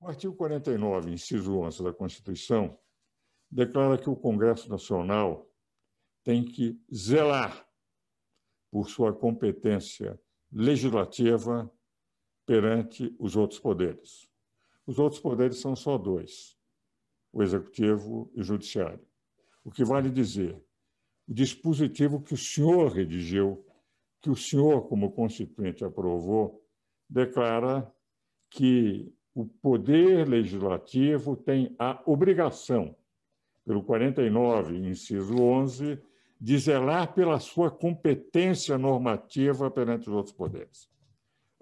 O artigo 49, inciso 11 da Constituição, declara que o Congresso Nacional tem que zelar por sua competência legislativa perante os outros poderes. Os outros poderes são só dois, o Executivo e o Judiciário. O que vale dizer, o dispositivo que o senhor redigiu, que o senhor, como Constituinte, aprovou, declara que o Poder Legislativo tem a obrigação, pelo 49, inciso 11, de zelar pela sua competência normativa perante os outros poderes.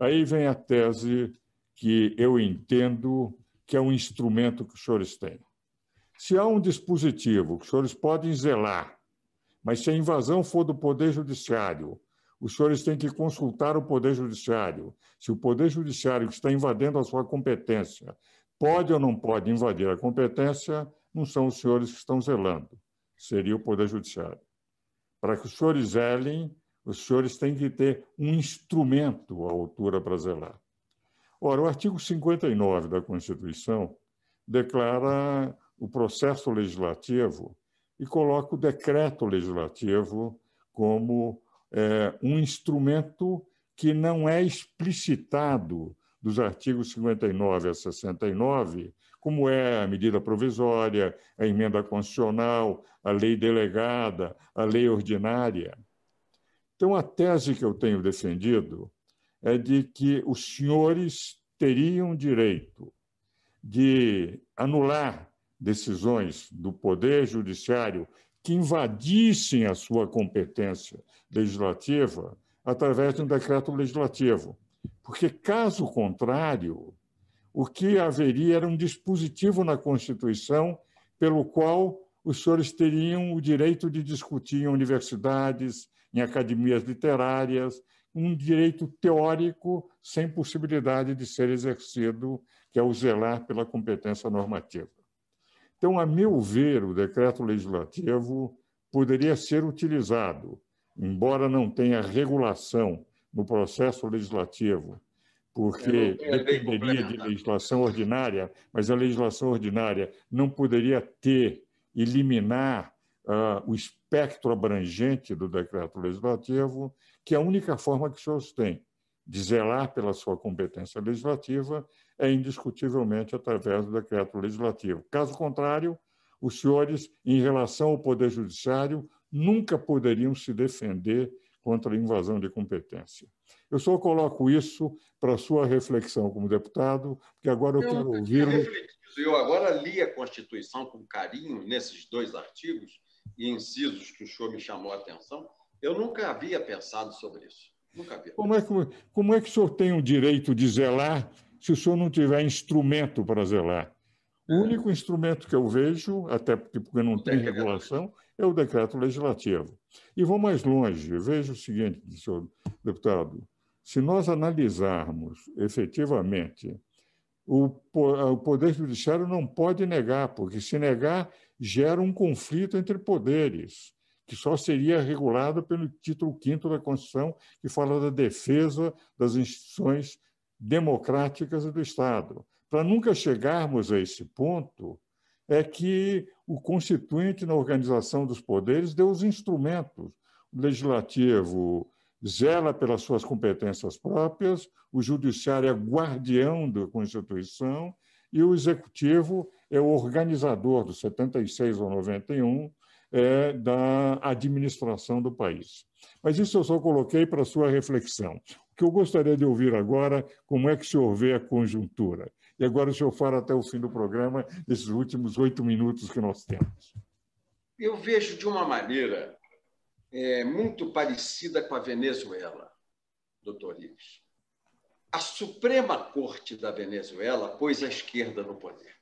Aí vem a tese que eu entendo que é um instrumento que os senhores têm. Se há um dispositivo que os senhores podem zelar, mas se a invasão for do Poder Judiciário, os senhores têm que consultar o Poder Judiciário. Se o Poder Judiciário que está invadindo a sua competência pode ou não pode invadir a competência, não são os senhores que estão zelando, seria o Poder Judiciário. Para que os senhores zelem, os senhores têm que ter um instrumento à altura para zelar. Ora, o artigo 59 da Constituição declara o processo legislativo e coloca o decreto legislativo como um instrumento que não é explicitado dos artigos 59 a 69, como é a medida provisória, a emenda constitucional, a lei delegada, a lei ordinária. Então, a tese que eu tenho defendido é de que os senhores teriam direito de anular decisões do Poder Judiciário que invadissem a sua competência legislativa através de um decreto legislativo. Porque, caso contrário, o que haveria era um dispositivo na Constituição pelo qual os senhores teriam o direito de discutir em universidades, em academias literárias, um direito teórico sem possibilidade de ser exercido, que é o zelar pela competência normativa. Então, a meu ver, o decreto legislativo poderia ser utilizado, embora não tenha regulação no processo legislativo, porque dependeria de legislação ordinária, mas a legislação ordinária não poderia ter, eliminar o espectro abrangente do decreto legislativo, que a única forma que os senhores têm de zelar pela sua competência legislativa é indiscutivelmente através do decreto legislativo. Caso contrário, os senhores, em relação ao Poder Judiciário, nunca poderiam se defender contra a invasão de competência. Eu só coloco isso para a sua reflexão como deputado, porque agora eu quero ouvi-lo. Eu agora li a Constituição com carinho nesses dois artigos e incisos que o senhor me chamou a atenção. Eu nunca havia pensado sobre isso. Nunca havia. Como é que o senhor tem o direito de zelar se o senhor não tiver instrumento para zelar? O único instrumento que eu vejo, até porque não tem regulação, é o decreto legislativo. E vou mais longe, veja o seguinte, senhor deputado, se nós analisarmos efetivamente, o Poder Judiciário não pode negar, porque se negar, gera um conflito entre poderes, que só seria regulado pelo título 5º da Constituição, que fala da defesa das instituições democráticas e do Estado. Para nunca chegarmos a esse ponto, é que o Constituinte, na organização dos poderes, deu os instrumentos. O Legislativo zela pelas suas competências próprias, o Judiciário é guardião da Constituição e o Executivo é o organizador, do 76 ao 91, da administração do país. Mas isso eu só coloquei para a sua reflexão. O que eu gostaria de ouvir agora, como é que o senhor vê a conjuntura? E agora o senhor fala até o fim do programa, nesses últimos 8 minutos que nós temos. Eu vejo de uma maneira muito parecida com a Venezuela, doutor Ives. A Suprema Corte da Venezuela pôs a esquerda no poder.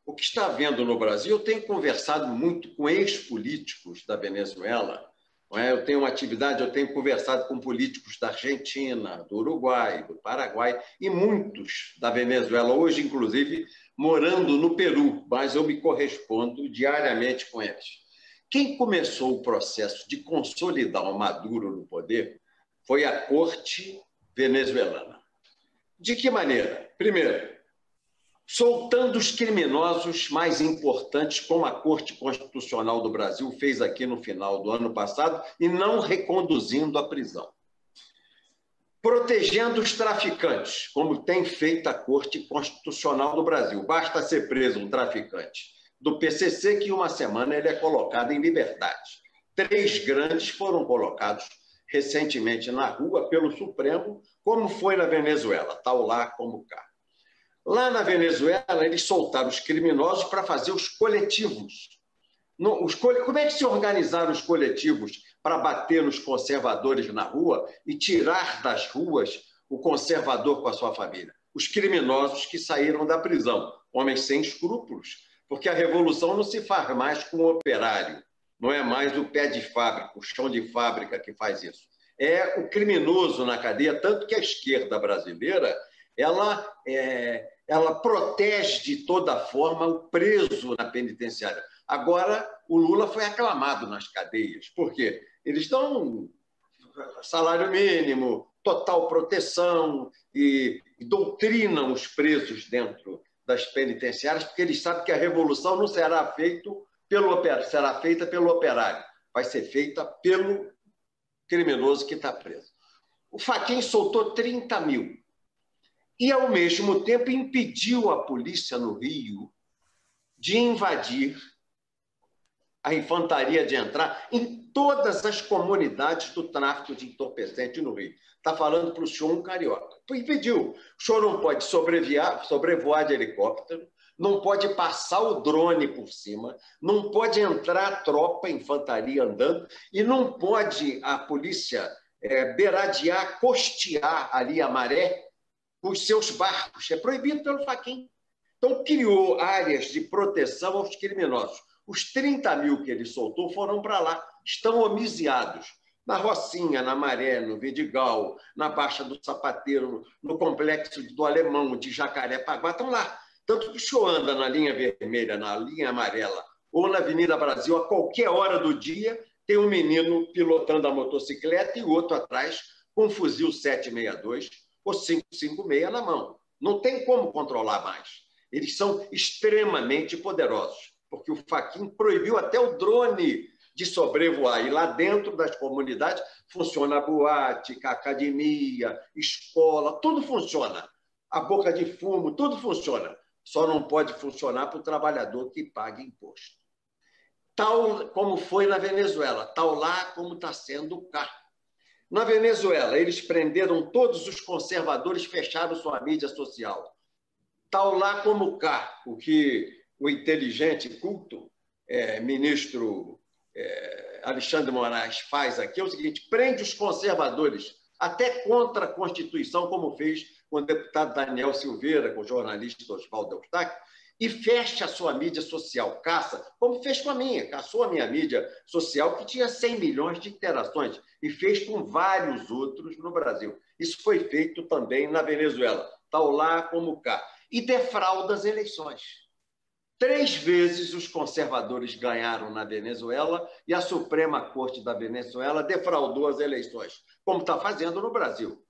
O que está havendo no Brasil, eu tenho conversado muito com ex-políticos da Venezuela, não é? Eu tenho uma atividade, eu tenho conversado com políticos da Argentina, do Uruguai, do Paraguai e muitos da Venezuela, hoje, inclusive, morando no Peru, mas eu me correspondo diariamente com eles. Quem começou o processo de consolidar o Maduro no poder foi a corte venezuelana. De que maneira? Primeiro, soltando os criminosos mais importantes, como a Corte Constitucional do Brasil fez aqui no final do ano passado, e não reconduzindo à prisão. Protegendo os traficantes, como tem feito a Corte Constitucional do Brasil. Basta ser preso um traficante do PCC que em uma semana ele é colocado em liberdade. 3 grandes foram colocados recentemente na rua pelo Supremo, como foi na Venezuela, tal lá como cá. Lá na Venezuela, eles soltaram os criminosos para fazer os coletivos. Como é que se organizaram os coletivos para bater nos conservadores na rua e tirar das ruas o conservador com a sua família? Os criminosos que saíram da prisão, homens sem escrúpulos, porque a revolução não se faz mais com o operário, não é mais o pé de fábrica, o chão de fábrica que faz isso. É o criminoso na cadeia, tanto que a esquerda brasileira ela protege de toda forma o preso na penitenciária. Agora, o Lula foi aclamado nas cadeias. Por quê? Eles dão salário mínimo, total proteção e doutrinam os presos dentro das penitenciárias, porque eles sabem que a revolução não será feita pelo operário, vai ser feita pelo criminoso que está preso. O Fachin soltou 30 mil e, ao mesmo tempo, impediu a polícia no Rio de invadir a infantaria, de entrar em todas as comunidades do tráfico de entorpecente no Rio. Está falando para o senhor um carioca. Impediu. O senhor não pode sobrevoar de helicóptero, não pode passar o drone por cima, não pode entrar a tropa, a infantaria andando, e não pode a polícia beiradear, costear ali a maré com os seus barcos. É proibido pelo Fachin. Então, criou áreas de proteção aos criminosos. Os 30 mil que ele soltou foram para lá, estão homiziados. Na Rocinha, na Maré, no Vidigal, na Baixa do Sapateiro, no Complexo do Alemão, de Jacarepaguá, estão lá. Tanto que o senhor anda na linha vermelha, na linha amarela, ou na Avenida Brasil, a qualquer hora do dia, tem um menino pilotando a motocicleta e outro atrás com um fuzil 762 ou 556 na mão. Não tem como controlar mais. Eles são extremamente poderosos, porque o Fachin proibiu até o drone de sobrevoar. E lá dentro das comunidades funciona a boate, a academia, escola, tudo funciona. A boca de fumo, tudo funciona. Só não pode funcionar para o trabalhador que paga imposto. Tal como foi na Venezuela, tal lá como está sendo cá. Na Venezuela, eles prenderam todos os conservadores, fecharam sua mídia social. Tal lá como cá, o que o inteligente culto ministro Alexandre Moraes faz aqui é o seguinte: prende os conservadores, até contra a Constituição, como fez com o deputado Daniel Silveira, com o jornalista Oswaldo Eustáquio, e fecha a sua mídia social, caça, como fez com a minha, caçou a minha mídia social, que tinha 100 milhões de interações, e fez com vários outros no Brasil. Isso foi feito também na Venezuela, tal lá como cá. E defrauda as eleições. 3 vezes os conservadores ganharam na Venezuela e a Suprema Corte da Venezuela defraudou as eleições, como está fazendo no Brasil.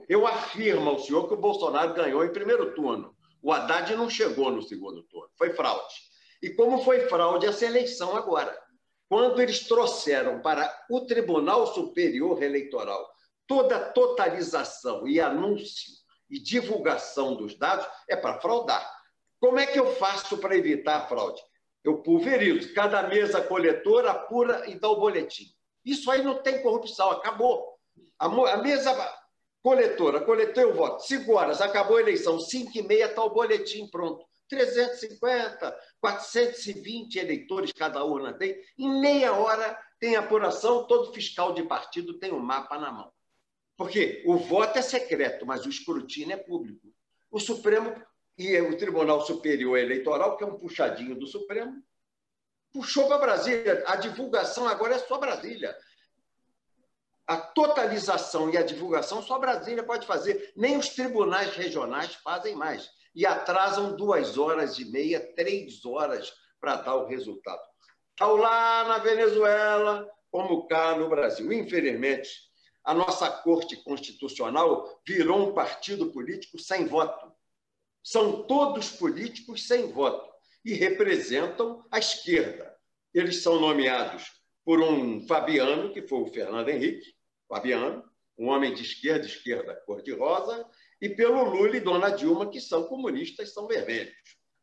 Eu afirmo ao senhor que o Bolsonaro ganhou em primeiro turno. O Haddad não chegou no segundo turno. Foi fraude. E como foi fraude essa eleição agora? Quando eles trouxeram para o Tribunal Superior Eleitoral toda a totalização e anúncio e divulgação dos dados, é para fraudar. Como é que eu faço para evitar a fraude? Eu pulverizo. Cada mesa coletora apura e dá o boletim. Isso aí não tem corrupção, acabou. A mesa coletora coletou o voto, 5 horas, acabou a eleição, 5h30 está o boletim pronto. 350, 420 eleitores cada urna tem. Em meia hora tem apuração, todo fiscal de partido tem um mapa na mão. Porque o voto é secreto, mas o escrutínio é público. O Supremo e o Tribunal Superior Eleitoral, que é um puxadinho do Supremo, puxou para Brasília. A divulgação agora é só Brasília. A totalização e a divulgação só Brasília pode fazer. Nem os tribunais regionais fazem mais. E atrasam 2h30, 3 horas para dar o resultado. Tal lá na Venezuela, como cá no Brasil. Infelizmente, a nossa Corte Constitucional virou um partido político sem voto. são todos políticos sem voto e representam a esquerda. Eles são nomeados por um Fabiano, que foi o Fernando Henrique, Fabiano, um homem de esquerda cor-de-rosa, e pelo Lula e Dona Dilma, que são comunistas, são vermelhos,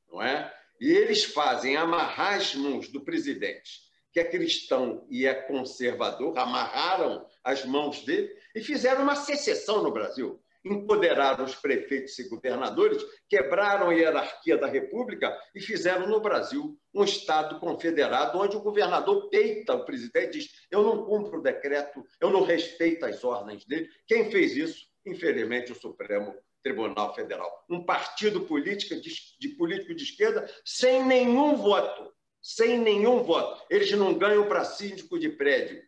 não é? E eles fazem amarrar as mãos do presidente, que é cristão e é conservador, amarraram as mãos dele e fizeram uma secessão no Brasil. Empoderaram os prefeitos e governadores, quebraram a hierarquia da República e fizeram no Brasil um Estado confederado, onde o governador peita o presidente e diz: eu não cumpro o decreto, eu não respeito as ordens dele. Quem fez isso? Infelizmente, o Supremo Tribunal Federal. Um partido político de esquerda sem nenhum voto. Sem nenhum voto. Eles não ganham para síndico de prédio.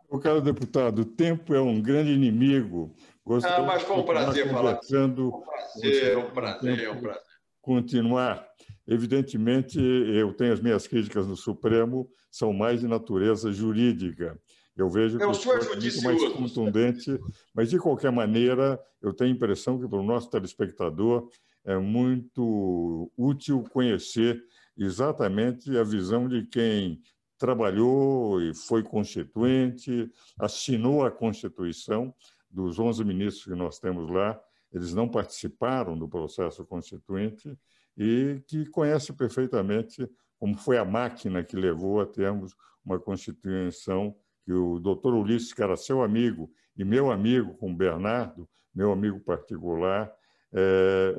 O caro deputado, o tempo é um grande inimigo. Mas foi um prazer falar. Um prazer. Continuar. Evidentemente, eu tenho as minhas críticas no Supremo, são mais de natureza jurídica. Eu vejo que o senhor é muito mais contundente, mas, de qualquer maneira, eu tenho a impressão que, para o nosso telespectador, é muito útil conhecer exatamente a visão de quem trabalhou e foi constituinte, assinou a Constituição. Dos 11 ministros que nós temos lá, eles não participaram do processo constituinte e que conhece perfeitamente como foi a máquina que levou a termos uma Constituição que o doutor Ulisses, que era seu amigo e meu amigo com o Bernardo, meu amigo particular,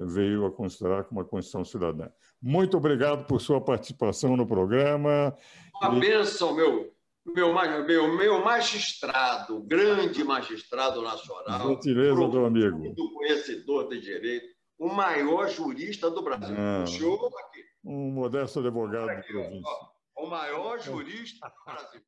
veio a considerar como uma Constituição cidadã. Muito obrigado por sua participação no programa. Uma bênção, meu magistrado, grande magistrado nacional, gentileza do amigo, conhecedor de direito, o maior jurista do Brasil. O senhor aqui. Um modesto advogado de província. O maior jurista do Brasil.